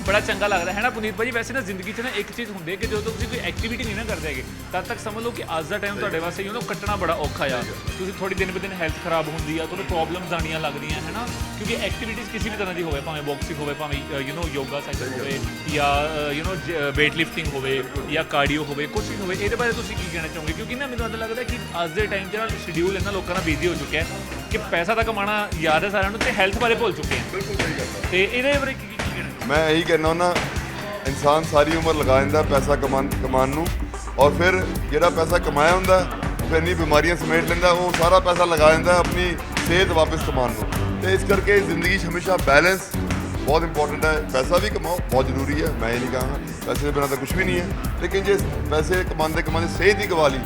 ਬੜਾ ਚੰਗਾ ਲੱਗਦਾ ਹੈ ਨਾ ਪੁਨੀਤ ਭਾਜੀ। ਵੈਸੇ ਨਾ ਜ਼ਿੰਦਗੀ 'ਚ ਨਾ ਇੱਕ ਚੀਜ਼ ਹੁੰਦੀ ਹੈ ਕਿ ਜਦੋਂ ਤੁਸੀਂ ਕੋਈ ਐਕਟੀਵਿਟੀ ਨਹੀਂ ਨਾ ਕਰਦੇ ਹੈਗੇ ਤਦ ਤੱਕ ਸਮਝ ਲਓ ਕਿ ਅੱਜ ਦਾ ਟਾਈਮ ਤੁਹਾਡੇ ਵਾਸਤੇ ਕੱਟਣਾ ਬੜਾ ਔਖਾ ਆ। ਤੁਸੀਂ ਥੋੜੀ ਦਿਨ ਬ ਦਿਨ ਹੈਲਥ ਖਰਾਬ ਹੁੰਦੀ ਆ, ਤੁਹਾਨੂੰ ਪ੍ਰੋਬਲਮਸ ਆਉਣੀਆਂ ਲੱਗਦੀਆਂ ਹੈ ਨਾ, ਕਿਉਂਕਿ ਐਕਟੀਵਿਟੀਜ਼ ਕਿਸੇ ਵੀ ਤਰ੍ਹਾਂ ਦੀ ਹੋਵੇ, ਭਾਵੇਂ ਬਾਕਸਿੰਗ ਹੋਵੇ, ਭਾਵੇਂ ਯੋਗਾ ਸੈਸ਼ਨ ਹੋਵੇ, ਜਾਂ ਵੇਟ ਲਿਫਟਿੰਗ ਹੋਵੇ, ਜਾਂ ਕਾਰਡੀਓ ਹੋਵੇ, ਕੁਛ ਵੀ ਹੋਵੇ, ਇਹਦੇ ਬਾਰੇ ਤੁਸੀਂ ਕੀ ਕਹਿਣਾ ਚਾਹੋਗੇ? ਕਿਉਂਕਿ ਨਾ ਮੈਨੂੰ ਇੱਦਾਂ ਲੱਗਦਾ ਕਿ ਅੱਜ ਦੇ ਟਾਈਮ 'ਚ ਨਾ ਸ਼ਡਿਊਲ ਇਹਨਾਂ ਲੋਕਾਂ ਦਾ ਬਿਜ਼ੀ ਹੋ ਚੁੱਕਿਆ ਹੈ ਕਿ ਪੈਸਾ ਤਾਂ ਕਮਾਉਣਾ ਯਾਦ ਹੈ ਸਾਰਿਆਂ ਨੂੰ ਤੇ ਹੈਲਥ ਬਾਰੇ ਭੁੱਲ ਚੁੱਕੇ ਆ। ਬਿਲਕੁਲ ਸਹੀ ਗੱਲ। ਤੇ ਇਹਦੇ ਬਾਰੇ ਕੀ ਕਹਿਣਾ? ਮੈਂ ਇਹੀ ਕਹਿਣਾ ਹੁੰਦਾ, ਇਨਸਾਨ ਸਾਰੀ ਉਮਰ ਲਗਾ ਦਿੰਦਾ ਪੈਸਾ ਕਮਾਉਣ ਨੂੰ, ਔਰ ਫਿਰ ਜਿਹੜਾ ਪੈਸਾ ਕਮਾਇਆ ਹੁੰਦਾ ਫਿਰ ਇੰਨੀ ਬਿਮਾਰੀਆਂ ਸਮੇਟ ਲੈਂਦਾ, ਉਹ ਸਾਰਾ ਪੈਸਾ ਲਗਾ ਦਿੰਦਾ ਆਪਣੀ ਸਿਹਤ ਵਾਪਸ ਕਮਾਉਣ ਨੂੰ। ਤੇ ਇਸ ਕਰਕੇ ਜ਼ਿੰਦਗੀ 'ਚ ਹਮੇਸ਼ਾ ਬੈਲੈਂਸ ਬਹੁਤ ਇੰਪੋਰਟੈਂਟ ਹੈ। ਪੈਸਾ ਵੀ ਕਮਾਓ, ਬਹੁਤ ਜ਼ਰੂਰੀ ਹੈ, ਮੈਂ ਇਹ ਨਹੀਂ ਕਹਾਂਗਾ ਪੈਸੇ ਦੇ ਬਿਨਾਂ ਤਾਂ ਕੁਝ ਵੀ ਨਹੀਂ ਹੈ, ਲੇਕਿਨ ਜੇ ਪੈਸੇ ਕਮਾਉਂਦੇ ਸਿਹਤ ਹੀ ਗਵਾ ਲਈ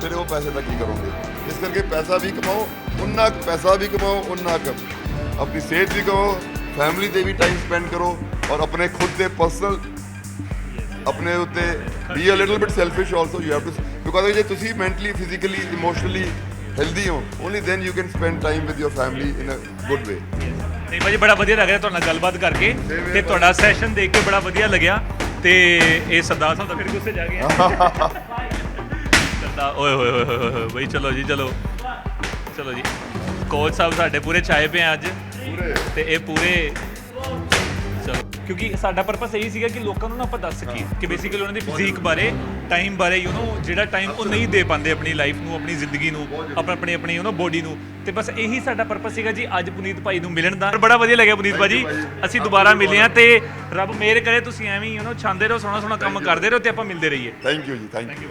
ਫਿਰ ਉਹ ਪੈਸੇ ਦਾ ਕੀ ਕਰੋਗੇ? ਇਸ ਕਰਕੇ ਪੈਸਾ ਵੀ ਕਮਾਓ, ਉਨਾ ਕੁ ਪੈਸਾ ਵੀ ਕਮਾਓ, ਉਨਾ ਕੁ ਆਪਣੀ ਸਿਹਤ ਵੀ ਕਮਾਓ, ਫੈਮਿਲੀ 'ਤੇ ਵੀ ਟਾਈਮ ਸਪੈਂਡ ਕਰੋ, ਔਰ ਆਪਣੇ ਖੁਦ ਦੇ ਪਰਸਨਲ ਆਪਣੇ ਉੱਤੇ be a little bit selfish also you have to, because ਜੇ ਤੁਸੀਂ ਮੈਂਟਲੀ, ਫਿਜ਼ੀਕਲੀ, ਇਮੋਸ਼ਨਲੀ ਹੈਲਦੀ ਹੋ, only then you can spend time with your family in a good way. ਨਹੀਂ ਭਾਜੀ ਬੜਾ ਵਧੀਆ ਲੱਗ ਰਿਹਾ ਤੁਹਾਡੇ ਨਾਲ ਗੱਲਬਾਤ ਕਰਕੇ ਤੇ ਤੁਹਾਡਾ ਸੈਸ਼ਨ ਦੇਖ ਕੇ ਬੜਾ ਵਧੀਆ ਲੱਗਿਆ। ਤੇ ਇਹ ਸਰਦਾਰ ਸਾਹਿਬ ਤਾਂ ਫਿਰ ਗੁੱਸੇ ਜਾ ਗਏ ਸਰਦਾਰ, ਓਏ ਹੋਏ ਹੋਏ ਹੋਏ ਹੋਏ ਬਈ, ਚਲੋ ਜੀ ਚਲੋ ਚਲੋ ਜੀ। ਕੋਚ ਸਾਹਿਬ ਸਾਡੇ ਪੂਰੇ ਛਾਏ ਪਏ ਆ ਅੱਜ ਤੇ ਇਹ ਪੂਰੇ ਚਲੋ, ਕਿਉਂਕਿ ਸਾਡਾ ਪਰਪਸ ਇਹੀ ਸੀਗਾ ਕਿ ਲੋਕਾਂ ਨੂੰ ਨਾ ਆਪਾਂ ਦੱਸ ਸਕੀਏ ਕਿ ਬੇਸਿਕਲੀ ਉਹਨਾਂ ਦੀ ਫਿਜ਼ੀਕ ਬਾਰੇ, ਟਾਈਮ ਬਾਰੇ, ਜਿਹੜਾ ਟਾਈਮ ਉਹ ਨਹੀਂ ਦੇ ਪਾਉਂਦੇ ਆਪਣੀ ਲਾਈਫ ਨੂੰ, ਆਪਣੀ ਜ਼ਿੰਦਗੀ ਨੂੰ, ਆਪਣੀ ਬੋਡੀ ਨੂੰ। ਤੇ ਬਸ ਇਹੀ ਸਾਡਾ ਪਰਪਸ ਸੀਗਾ ਜੀ ਅੱਜ ਪੁਨੀਤ ਭਾਈ ਨੂੰ ਮਿਲਣ ਦਾ। ਬੜਾ ਵਧੀਆ ਲੱਗਿਆ ਪੁਨੀਤ ਭਾਜੀ, ਅਸੀਂ ਦੁਬਾਰਾ ਮਿਲੇ ਆ ਤੇ ਰੱਬ ਮਿਹਰ ਕਰੇ ਤੁਸੀਂ ਐਵੇਂ ਹੀ ਛਾਂਦੇ ਰਹੋ, ਸੋਹਣਾ ਸੋਹਣਾ ਕੰਮ ਕਰਦੇ ਰਹੋ ਤੇ ਆਪਾਂ ਮਿਲਦੇ ਰਹੀਏ। ਥੈਂਕ ਯੂ ਜੀ, ਥੈਂਕ ਯੂ।